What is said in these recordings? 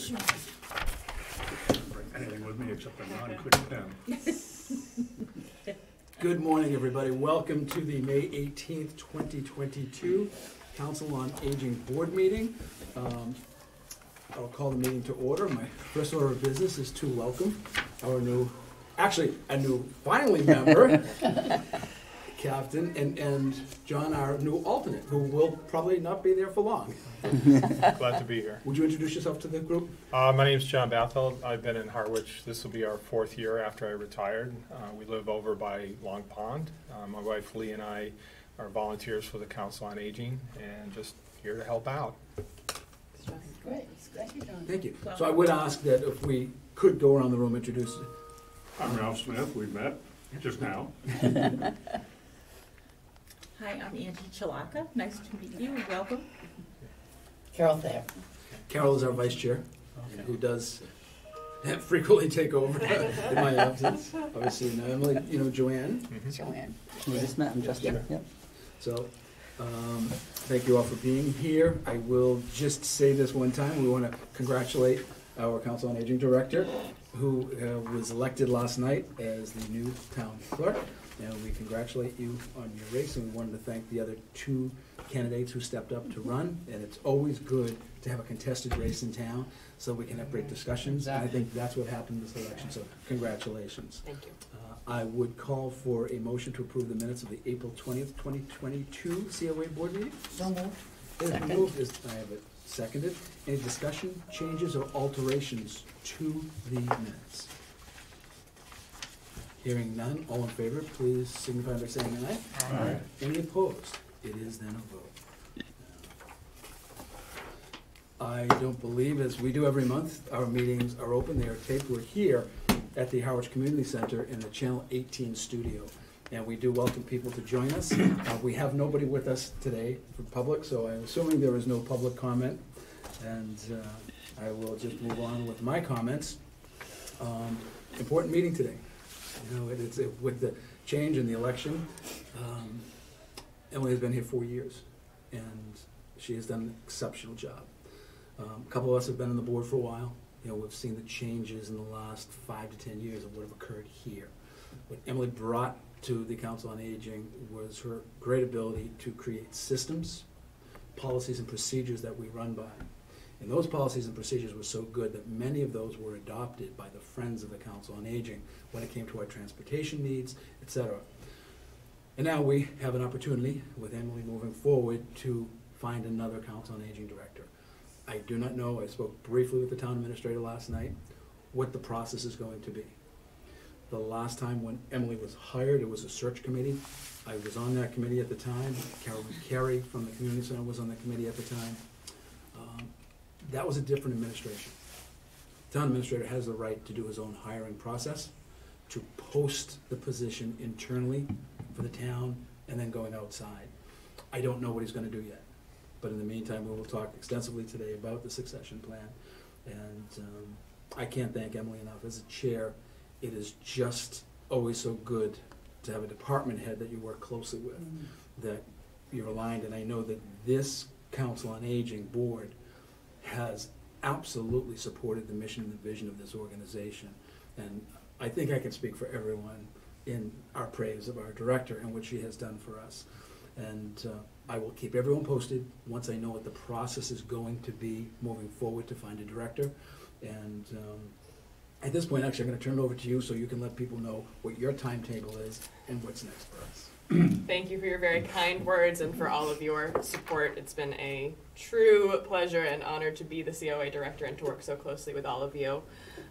Bring anything with me except a non-click pen. Good morning, everybody. Welcome to the May 18th, 2022 Council on Aging Board meeting. I'll call the meeting to order. My first order of business is to welcome our a new finally member, Captain, and John, our new alternate, who will probably not be there for long. Glad to be here. Would you introduce yourself to the group? My name's John Batheld. I've been in Harwich. This will be our 4th year after I retired. We live over by Long Pond. My wife Lee and I are volunteers for the Council on Aging and just here to help out. Great. Thank you, John. Thank you. So I would ask that if we could go around the room, introduce. I'm Ralph Smith. We've met just now. Hi, I'm Angie Chilaka. Nice to meet you and welcome. Carol there. Carol is our vice chair, who does frequently take over in my absence. Obviously, now Emily, Joanne. Joanne. We just met, I'm Justin. Yep. So, thank you all for being here. I will just say this one time. We want to congratulate our Council on Aging Director, who was elected last night as the new town clerk. And we congratulate you on your race, and we wanted to thank the other 2 candidates who stepped up to run. And it's always good to have a contested race in town so we can have great discussions. Exactly. And I think that's what happened this election, so congratulations. Thank you. I would call for a motion to approve the minutes of the April 20th, 2022 COA board meeting. So moved. Second. I have it seconded. Any discussion, changes, or alterations to the minutes? Hearing none, all in favor, please signify by saying aye. Aye. Any opposed? It is then a vote. I don't believe, as we do every month, our meetings are open, they are taped. We're here at the Harwich Community Center in the Channel 18 studio. And we do welcome people to join us. We have nobody with us today for public, so I'm assuming there is no public comment. And I will just move on with my comments. Important meeting today. It's with the change in the election. Emily has been here 4 years, and she has done an exceptional job. A couple of us have been on the board for a while. We've seen the changes in the last 5 to 10 years of what have occurred here. What Emily brought to the Council on Aging was her great ability to create systems, policies, and procedures that we run by. And those policies and procedures were so good that many of those were adopted by the friends of the Council on Aging when it came to our transportation needs, etc. And now we have an opportunity with Emily moving forward to find another Council on Aging director. I do not know, I spoke briefly with the town administrator last night, what the process is going to be. The last time when Emily was hired, it was a search committee. I was on that committee at the time. Carolyn Carey from the Community Center was on the committee at the time. That was a different administration. The town administrator has the right to do his own hiring process, to post the position internally for the town, and then going outside. I don't know what he's going to do yet. But in the meantime, we will talk extensively today about the succession plan. And I can't thank Emily enough. As a chair, it is just always so good to have a department head that you work closely with, that you're aligned. And I know that this Council on Aging board has absolutely supported the mission and the vision of this organization. And I think I can speak for everyone in our praise of our director and what she has done for us. And I will keep everyone posted once I know what the process is going to be moving forward to find a director. And at this point, actually, I'm going to turn it over to you so you can let people know what your timetable is and what's next for us. Thank you for your very kind words and for all of your support. It's been a true pleasure and honor to be the COA director and to work so closely with all of you.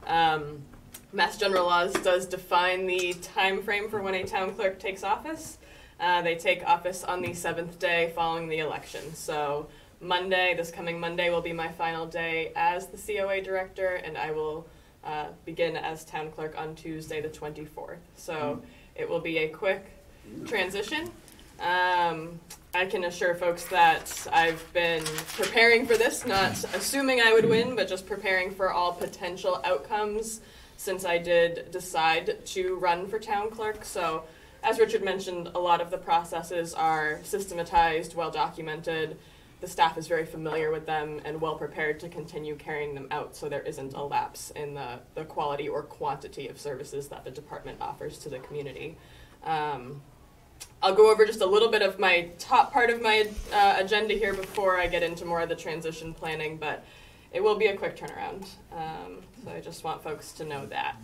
Mass General Laws does define the time frame for when a town clerk takes office. They take office on the 7th day following the election. So Monday, this coming Monday, will be my final day as the COA director, and I will begin as town clerk on Tuesday the 24th. So it will be a quick transition. I can assure folks that I've been preparing for this, not assuming I would win, but just preparing for all potential outcomes since I did decide to run for town clerk. So as Richard mentioned, a lot of the processes are systematized, well documented. the staff is very familiar with them and well prepared to continue carrying them out, so there isn't a lapse in the quality or quantity of services that the department offers to the community. I'll go over just a little bit of my top part of my agenda here before I get into more of the transition planning, but it will be a quick turnaround. So I just want folks to know that.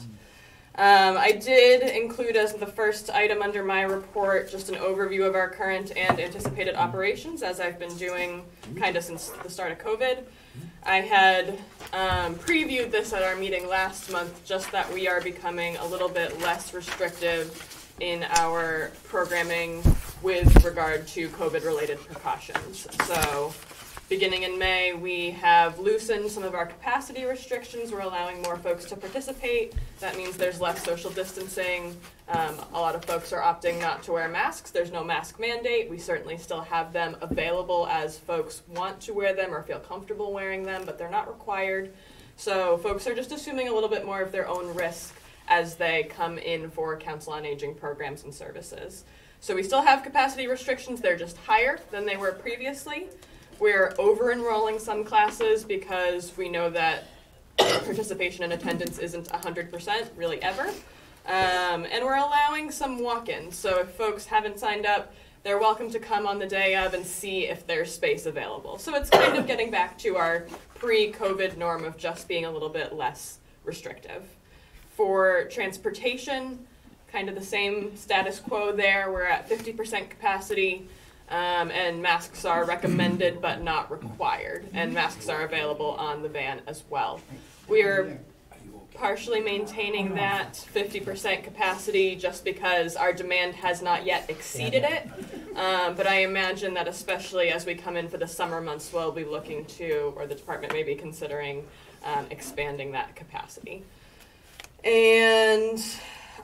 I did include as the first item under my report just an overview of our current and anticipated operations, as I've been doing kind of since the start of COVID. I had previewed this at our meeting last month, just that we are becoming a little bit less restrictive in our programming with regard to COVID-related precautions. So beginning in May, we have loosened some of our capacity restrictions. We're allowing more folks to participate. That means there's less social distancing. A lot of folks are opting not to wear masks. There's no mask mandate. We certainly still have them available as folks want to wear them or feel comfortable wearing them, but they're not required. So folks are just assuming a little bit more of their own risk as they come in for Council on Aging programs and services. So we still have capacity restrictions. They're just higher than they were previously. We're over-enrolling some classes because we know that participation and attendance isn't 100% really ever. And we're allowing some walk-ins. So if folks haven't signed up, they're welcome to come on the day of and see if there's space available. So it's kind of getting back to our pre-COVID norm of just being a little bit less restrictive. For transportation, kind of the same status quo there. We're at 50% capacity. And masks are recommended but not required, and masks are available on the van as well. We're partially maintaining that 50% capacity just because our demand has not yet exceeded it, but I imagine that especially as we come in for the summer months, we'll be looking to, or the department may be considering expanding that capacity. And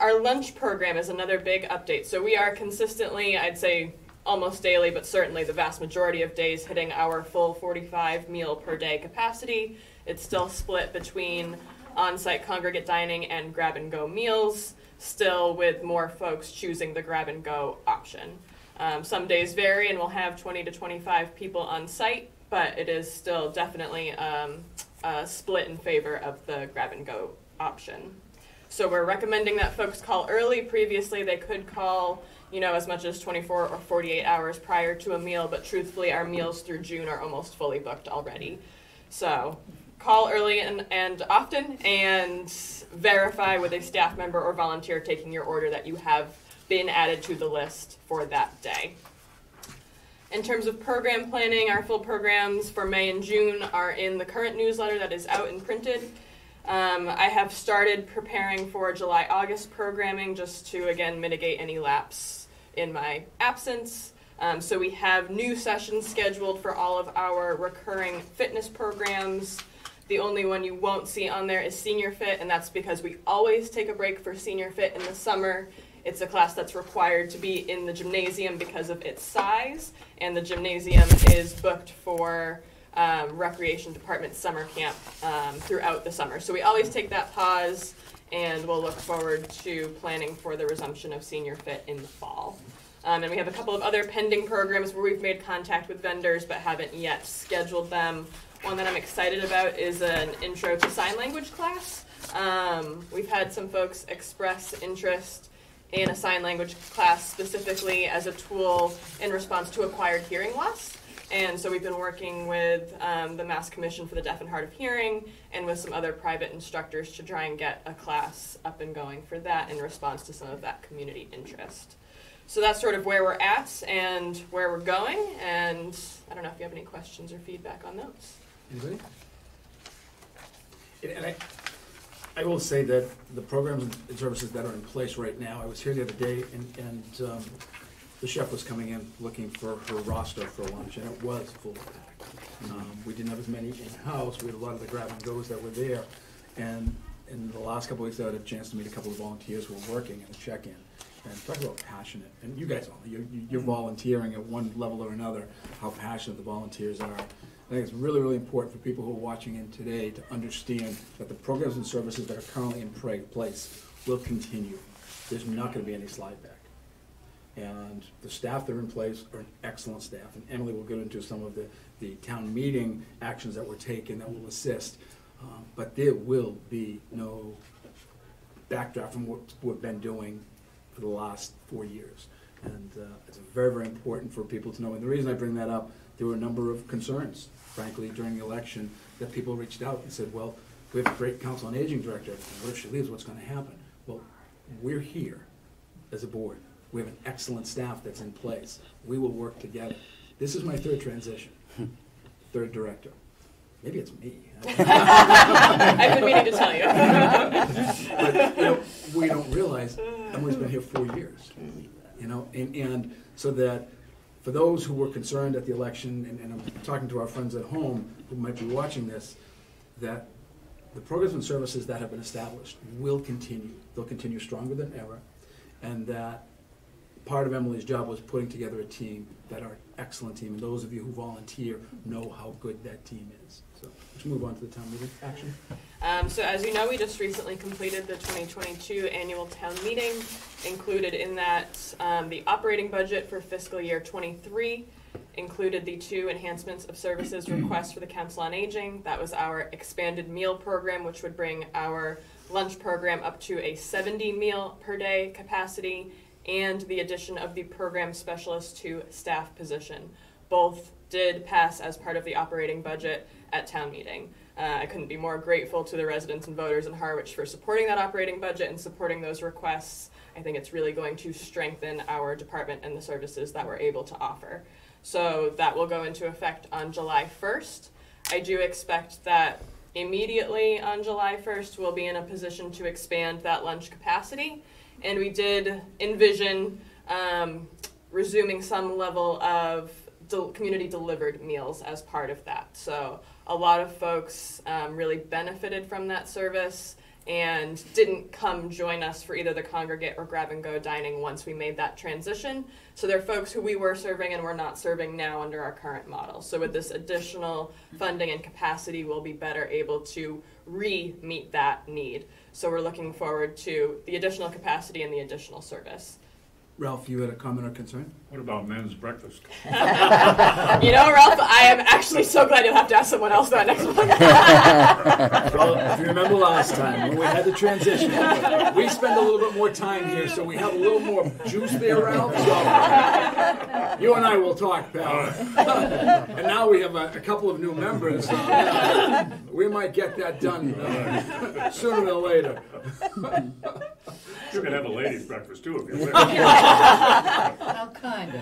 our lunch program is another big update. So we are consistently, I'd say, almost daily, but certainly the vast majority of days hitting our full 45 meal per day capacity. It's still split between on-site congregate dining and grab-and-go meals, still with more folks choosing the grab-and-go option. Some days vary and we'll have 20 to 25 people on site, but it is still definitely a split in favor of the grab-and-go option. So we're recommending that folks call early. Previously, they could call as much as 24 or 48 hours prior to a meal, but truthfully, our meals through June are almost fully booked already. So call early and often, and verify with a staff member or volunteer taking your order that you have been added to the list for that day. In terms of program planning, our full programs for May and June are in the current newsletter that is out and printed. I have started preparing for July-August programming just to, again, mitigate any lapse in my absence. So we have new sessions scheduled for all of our recurring fitness programs. The only one you won't see on there is Senior Fit, and that's because we always take a break for Senior Fit in the summer. It's a class that's required to be in the gymnasium because of its size, and the gymnasium is booked for Recreation Department summer camp throughout the summer. So we always take that pause, and we'll look forward to planning for the resumption of Senior Fit in the fall. And we have a couple of other pending programs where we've made contact with vendors but haven't yet scheduled them. One that I'm excited about is an Intro to Sign Language class. We've had some folks express interest in a sign language class specifically as a tool in response to acquired hearing loss. And so we've been working with the Mass Commission for the Deaf and Hard of Hearing and with some other private instructors to try and get a class up and going for that in response to some of that community interest. So that's sort of where we're at and where we're going, and I don't know if you have any questions or feedback on those. Anybody? And I will say that the programs and services that are in place right now, I was here the other day, and the chef was coming in looking for her roster for lunch, and it was full packed. We didn't have as many in-house. We had a lot of the grab-and-goes that were there, and in the last couple of weeks, I had a chance to meet a couple of volunteers who were working in a check-in. And talk about passionate, and you guys all, you're volunteering at one level or another, how passionate the volunteers are. I think it's really, really important for people who are watching in today to understand that the programs and services that are currently in place will continue. There's not going to be any slide back. And the staff that are in place are an excellent staff. And Emily will get into some of the town meeting actions that were taken that will assist. But there will be no backdraft from what we've been doing for the last 4 years. And it's very, very important for people to know. And the reason I bring that up, there were a number of concerns, frankly, during the election that people reached out and said, well, we have a great council on aging director. What if she leaves? What's going to happen? Well, we're here as a board. We have an excellent staff that's in place. We will work together. This is my third transition, third director. Maybe it's me. I've been meaning to tell you. But, you know, we don't realize Emily's been here 4 years. You know, and so that for those who were concerned at the election, and I'm talking to our friends at home who might be watching this, that the programs and services that have been established will continue. They'll continue stronger than ever, and that part of Emily's job was putting together a team that are an excellent team, and those of you who volunteer know how good that team is. So let's move on to the town meeting action. So as you know, we just recently completed the 2022 annual town meeting. Included in that, the operating budget for fiscal year 23 included the 2 enhancements of services requests for the Council on Aging. That was our expanded meal program, which would bring our lunch program up to a 70 meal per day capacity, and the addition of the program specialist to staff position. Both did pass as part of the operating budget at town meeting. I couldn't be more grateful to the residents and voters in Harwich for supporting that operating budget and supporting those requests. I think it's really going to strengthen our department and the services that we're able to offer. So that will go into effect on July 1st. I do expect that immediately on July 1st we'll be in a position to expand that lunch capacity. And we did envision resuming some level of community delivered meals as part of that. So a lot of folks really benefited from that service and didn't come join us for either the congregate or grab and go dining once we made that transition. So they're folks who we were serving and we're not serving now under our current model. So with this additional funding and capacity, we'll be better able to meet that need. So we're looking forward to the additional capacity and the additional service. Ralph, you had a comment or concern? What about men's breakfast? You know, Ralph, I am actually so glad you'll have to ask someone else that next one. Well, if you remember last time when we had the transition, we spend a little bit more time here, so we have a little more juice there, Ralph. So you and I will talk, pal. And now we have a couple of new members. We might get that done sooner than later. You can have a ladies' breakfast too if you wish. How kind of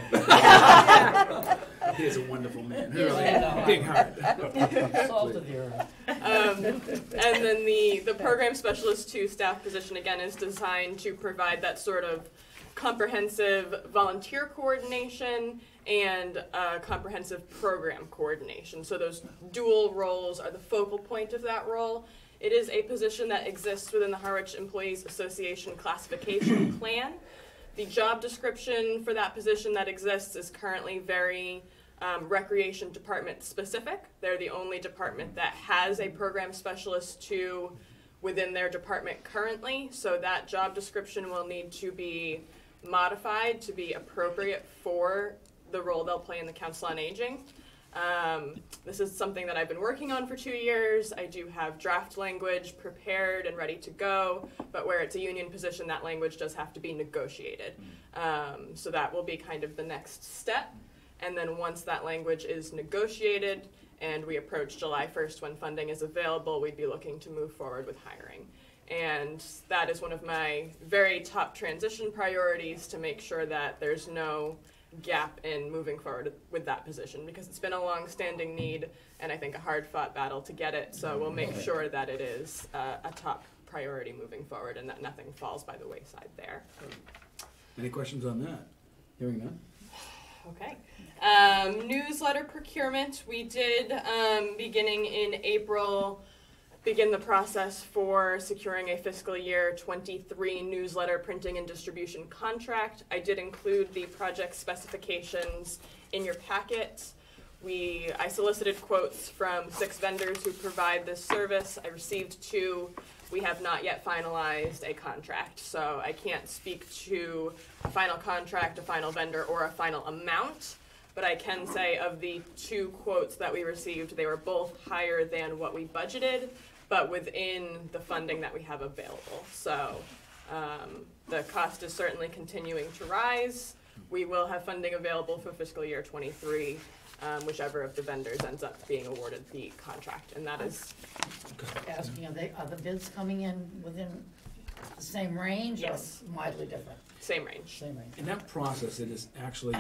He is a wonderful man. you. Really, big heart. Salt of the earth. And then the program specialist 2 staff position, again, is designed to provide that sort of comprehensive volunteer coordination and comprehensive program coordination. So those dual roles are the focal point of that role. It is a position that exists within the Harwich Employees Association classification plan. The job description for that position that exists is currently very recreation department specific. They're the only department that has a program specialist 2 within their department currently, so that job description will need to be modified to be appropriate for the role they'll play in the Council on Aging. This is something that I've been working on for 2 years. I do have draft language prepared and ready to go, but where it's a union position, that language does have to be negotiated. So that will be kind of the next step. And then once that language is negotiated and we approach July 1st when funding is available, we'd be looking to move forward with hiring. And that is one of my very top transition priorities, to make sure that there's no gap in moving forward with that position, because it's been a long-standing need and I think a hard-fought battle to get it. So we'll make sure that it is a top priority moving forward and that nothing falls by the wayside there. Any questions on that? Hearing none? Okay. Newsletter procurement. We did, beginning in April, begin the process for securing a fiscal year 23 newsletter printing and distribution contract. I did include the project specifications in your packet. I solicited quotes from 6 vendors who provide this service. I received 2. We have not yet finalized a contract, so I can't speak to a final contract, a final vendor, or a final amount. But I can say of the 2 quotes that we received, they were both higher than what we budgeted, but within the funding that we have available. So the cost is certainly continuing to rise. We will have funding available for fiscal year 23, whichever of the vendors ends up being awarded the contract, and that is Asking, are the bids coming in within the same range or Yes. widely different? same range. Same range. In that process, it is actually,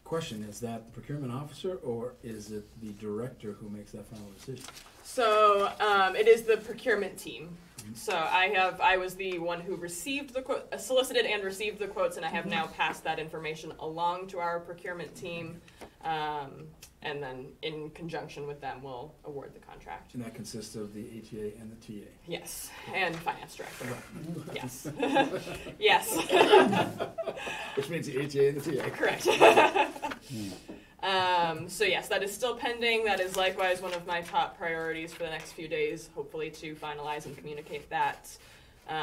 question, is that the procurement officer or is it the director who makes that final decision? So it is the procurement team. So I was the one who received the solicited and received the quotes, and I have now passed that information along to our procurement team, and then in conjunction with them, we'll award the contract. And that consists of the ATA and the TA. Yes, and finance director. Right. Yes, yes, Which means the ATA and the TA. correct. So yes, that is still pending. That is likewise one of my top priorities for the next few days, hopefully to finalize and communicate that.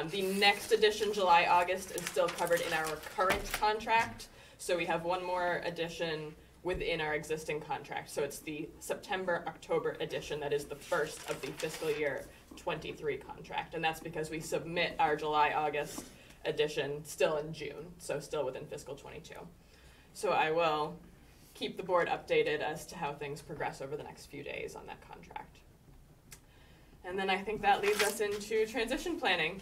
The next edition, July, August, is still covered in our current contract. So we have one more edition within our existing contract. So it's the September, October edition that is the first of the fiscal year 23 contract. And that's because we submit our July, August edition still in June, so still within fiscal 22. So I will keep the board updated as to how things progress over the next few days on that contract. And then I think that leads us into transition planning.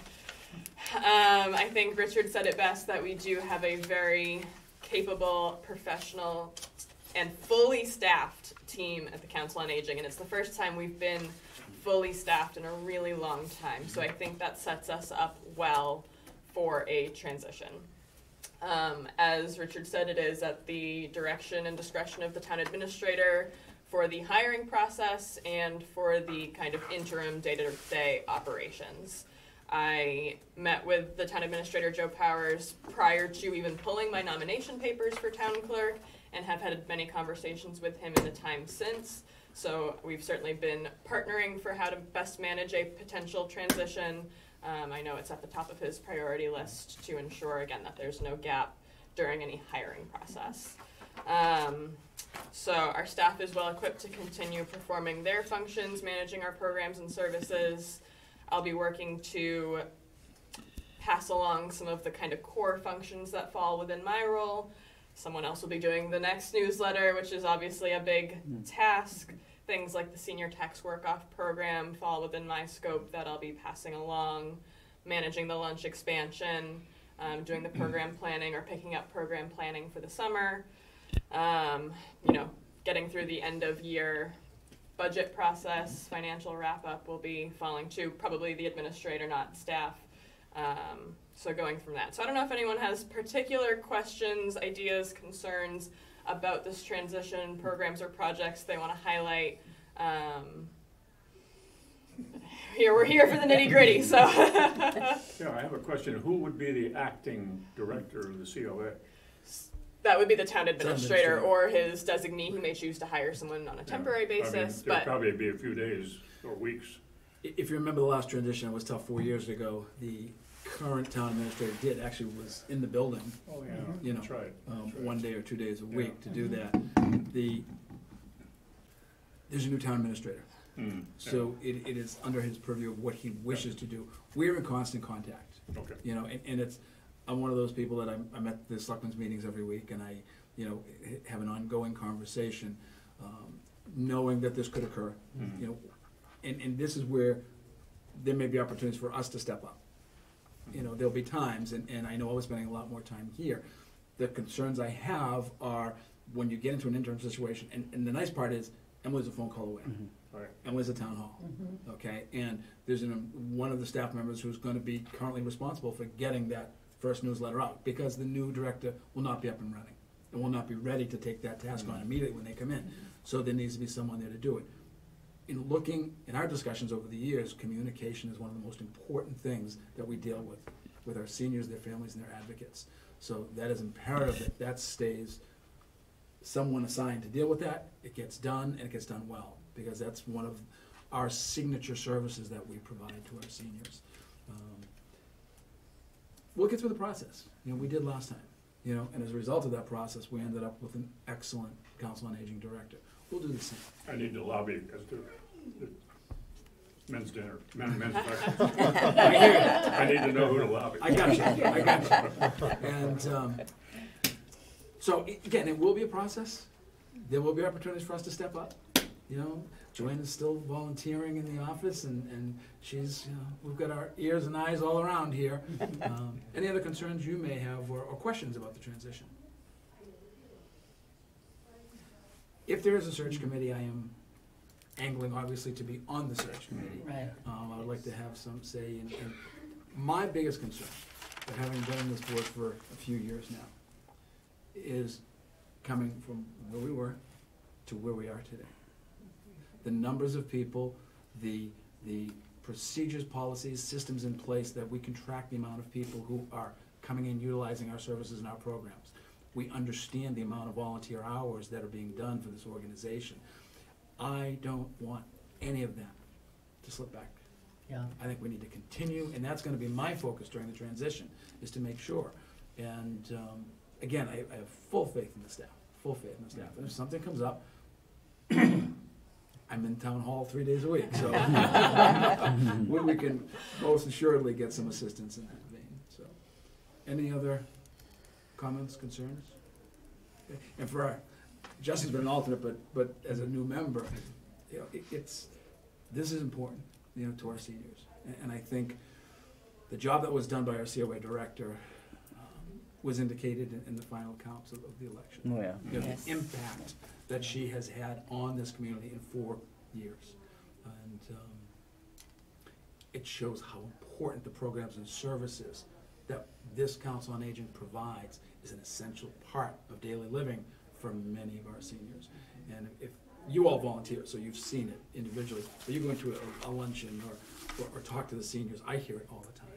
I think Richard said it best that we do have a very capable, professional, and fully staffed team at the Council on Aging, and it's the first time we've been fully staffed in a really long time. So I think that sets us up well for a transition. As Richard said, it is at the direction and discretion of the town administrator for the hiring process and for the kind of interim day-to-day operations. I met with the town administrator, Joe Powers, prior to even pulling my nomination papers for town clerk, and have had many conversations with him in the time since. So we've certainly been partnering for how to best manage a potential transition. I know it's at the top of his priority list to ensure, again, that there's no gap during any hiring process. So our staff is well equipped to continue performing their functions, managing our programs and services. I'll be working to pass along some of the kind of core functions that fall within my role. Someone else will be doing the next newsletter, which is obviously a big task. Things like the senior tax work-off program fall within my scope that I'll be passing along, managing the lunch expansion, doing the program planning or picking up program planning for the summer, getting through the end of year budget process, financial wrap-up will be falling to probably the administrator, not staff. So going from that. So I don't know if anyone has particular questions, ideas, concerns about this transition, programs or projects they want to highlight. We're here for the nitty-gritty, so. Yeah, I have a question. Who would be the acting director of the COA? That would be the town administrator administrator. or his designee. He may choose to hire someone on a temporary basis, There'll but probably be a few days or weeks. If you remember the last transition, it was tough 4 years ago. The current town administrator was in the building, Oh, You know, that's right. That's right. 1 day or 2 days a Yeah. week to do that. There's a new town administrator. So it is under his purview of what he wishes to do. We're in constant contact, Okay. and it's, I'm one of those people that I'm at the selectmen's meetings every week, and I, have an ongoing conversation, knowing that this could occur, and this is where there may be opportunities for us to step up. There'll be times, and I know I was spending a lot more time here. The concerns I have are when you get into an interim situation, and the nice part is Emily's a phone call away. Right. Emily's at town hall, okay? And there's one of the staff members who's going to be currently responsible for getting that first newsletter out, because the new director will not be up and running and will not be ready to take that task on immediately when they come in. So there needs to be someone there to do it. In our discussions over the years, communication is one of the most important things that we deal with our seniors, their families, and their advocates. So that is imperative that stays someone assigned to deal with that, it gets done, and it gets done well, because that's one of our signature services that we provide to our seniors. We'll get through the process, we did last time, and as a result of that process, we ended up with an excellent Council on Aging director. We'll do the same. I need to lobby as to the men's dinner, men's breakfast. I hear you. I need to know who to lobby. I got you. And so, again, it will be a process. There will be opportunities for us to step up. Joanne is still volunteering in the office, and she's, we've got our ears and eyes all around here. Any other concerns you may have or questions about the transition? If there is a search committee, I am angling, obviously, to be on the search committee. Right. I would like to have some say in my biggest concern, of having been on this board for a few years now, is coming from where we were to where we are today. The numbers of people, the procedures, policies, systems in place that we can track the amount of people who are coming in, utilizing our services and our programs. We understand the amount of volunteer hours that are being done for this organization. I don't want any of them to slip back. Yeah. I think we need to continue, and that's gonna be my focus during the transition, is to make sure. And again, I have full faith in the staff, And if something comes up, I'm in town hall 3 days a week, so we can most assuredly get some assistance in that vein. So, any other comments, concerns? Okay. And for Jesse's been an alternate, but as a new member, this is important, to our seniors. And I think the job that was done by our COA director was indicated in the final counts of the election. Oh, yeah. Yes. The impact that she has had on this community in 4 years. And it shows how important the programs and services that this Council on Aging provides is an essential part of daily living for many of our seniors. And if you all volunteer, so you've seen it individually, but you go into a luncheon or talk to the seniors, I hear it all the time,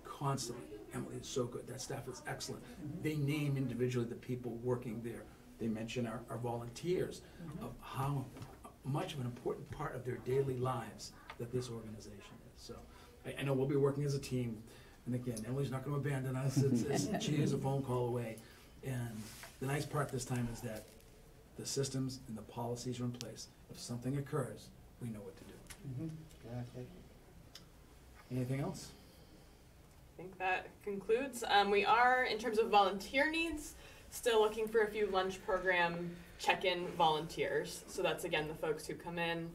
constantly. Emily is so good, that staff is excellent. They name individually the people working there. They mention our volunteers, of how much of an important part of their daily lives that this organization is. So I know we'll be working as a team, and again, Emily's not gonna abandon us. She is a phone call away. And the nice part this time is that the systems and the policies are in place. If something occurs, we know what to do. Exactly. Anything else? I think that concludes. We are, in terms of volunteer needs, still looking for a few lunch program check-in volunteers. So that's, again, the folks who come in,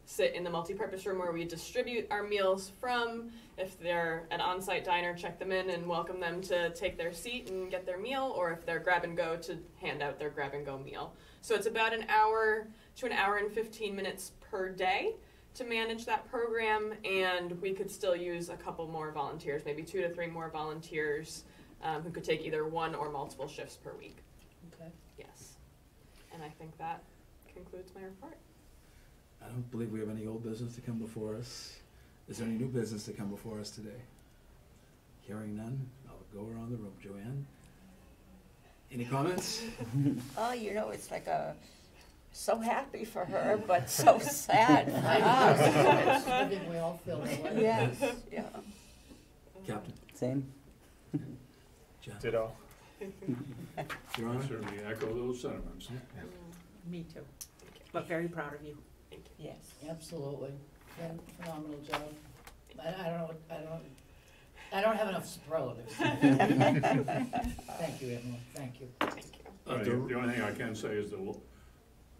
sit in the multi-purpose room where we distribute our meals from. If they're an on-site diner, check them in and welcome them to take their seat and get their meal, or if they're grab-and-go, to hand out their grab-and-go meal. So it's about an hour to an hour and 15 minutes per day to manage that program, and we could still use a couple more volunteers, maybe 2 to 3 more volunteers who could take either 1 or multiple shifts per week. Okay. Yes. And I think that concludes my report. I don't believe we have any old business to come before us. Is there any new business to come before us today? Hearing none, I'll go around the room. Joanne? Any comments? Oh, it's like so happy for her, but so sad for us. I think we all feel that way. Yes, yeah. Captain? Same. John? Ditto. Your Honor? Certainly echo those sentiments. Me too. But very proud of you. Thank you. Yes. Absolutely. Phenomenal job. I don't have enough superlatives. Thank you, Emily. Thank you. Thank you. The only thing I can say is the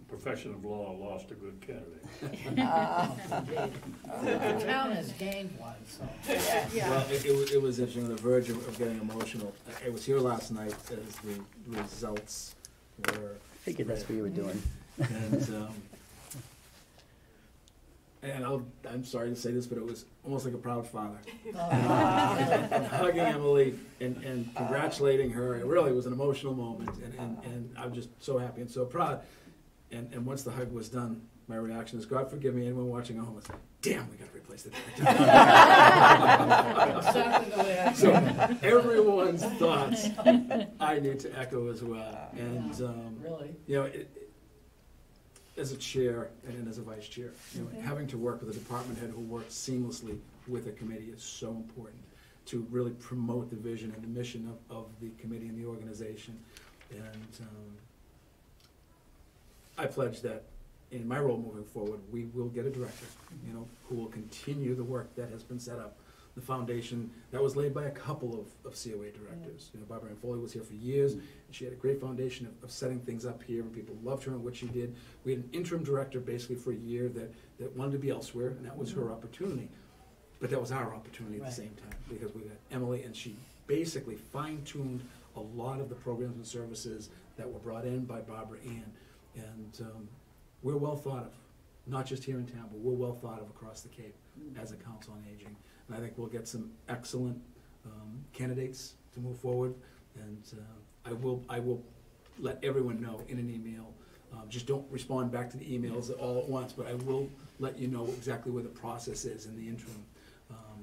profession of law lost a good candidate. The town has gained one, so. Well, it was interesting, on the verge of getting emotional. I was here last night as the results were. Figured that's what you were doing. And I'm sorry to say this, but it was almost like a proud father. Oh. Hugging Emily and congratulating her. It really was an emotional moment, and I'm just so happy and so proud. And once the hug was done, my reaction is, God forgive me, anyone watching at home is, damn, we gotta replace the director. Exactly the way I So everyone's thoughts I need to echo as well. And, Really? you know, as a chair and as a vice chair, you know, having to work with a department head who works seamlessly with a committee is so important to really promote the vision and the mission of the committee and the organization. And I pledge that in my role moving forward, we will get a director, you know, who will continue the work that has been set up. The foundation that was laid by a couple of COA directors. You know, Barbara Ann Foley was here for years, and she had a great foundation of setting things up here, and people loved her and what she did. We had an interim director basically for a year that wanted to be elsewhere, and that was her opportunity. But that was our opportunity at the same time, because we got Emily, and she basically fine-tuned a lot of the programs and services that were brought in by Barbara Ann. And we're well thought of, not just here in town, but we're well thought of across the Cape as a council on aging. And I think we'll get some excellent candidates to move forward. And I will let everyone know in an email. Just don't respond back to the emails all at once, but I will let you know exactly where the process is in the interim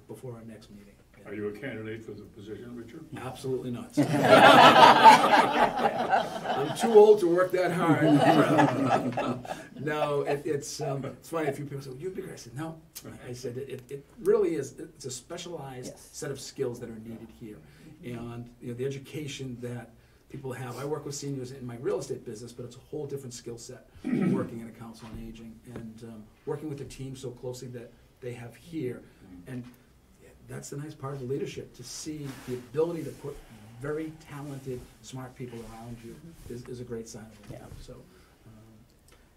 before our next meeting. Are you a candidate for the position, Richard? Absolutely not. I'm too old to work that hard. No, it's funny. A few people say, "You'd be great." I said, "No." I said, "It really is. It's a specialized set of skills that are needed here, and you know the education that people have. I work with seniors in my real estate business, but it's a whole different skill set working in a council on aging and working with the team so closely that they have here, and." That's the nice part of the leadership, to see the ability to put very talented, smart people around you is a great sign of it. So,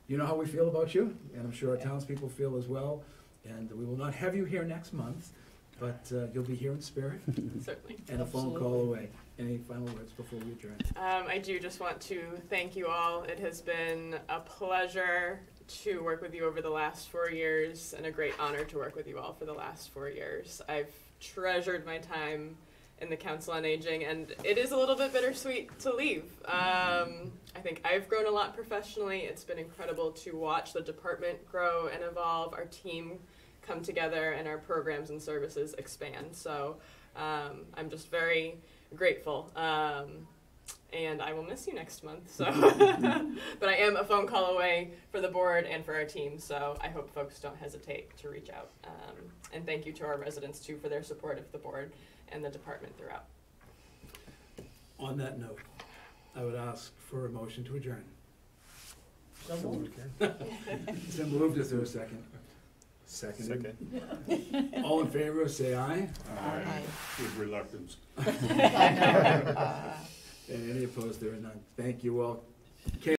you know how we feel about you, and I'm sure our townspeople feel as well. And we will not have you here next month, but you'll be here in spirit Certainly. and a phone call away. Any final words before we adjourn? I do just want to thank you all. It has been a pleasure to work with you over the last 4 years, and a great honor to work with you all for the last 4 years. I've treasured my time in the Council on Aging, and it is a little bit bittersweet to leave. I think I've grown a lot professionally. It's been incredible to watch the department grow and evolve, our team come together, and our programs and services expand. So I'm just very grateful. And I will miss you next month. So, but I am a phone call away for the board and for our team. So I hope folks don't hesitate to reach out. And thank you to our residents too for their support of the board and the department throughout. On that note, I would ask for a motion to adjourn. So moved. It's been moved. Is there a second? Second. All in favor, say aye. Aye. With reluctance. And any opposed, there are none. Thank you all.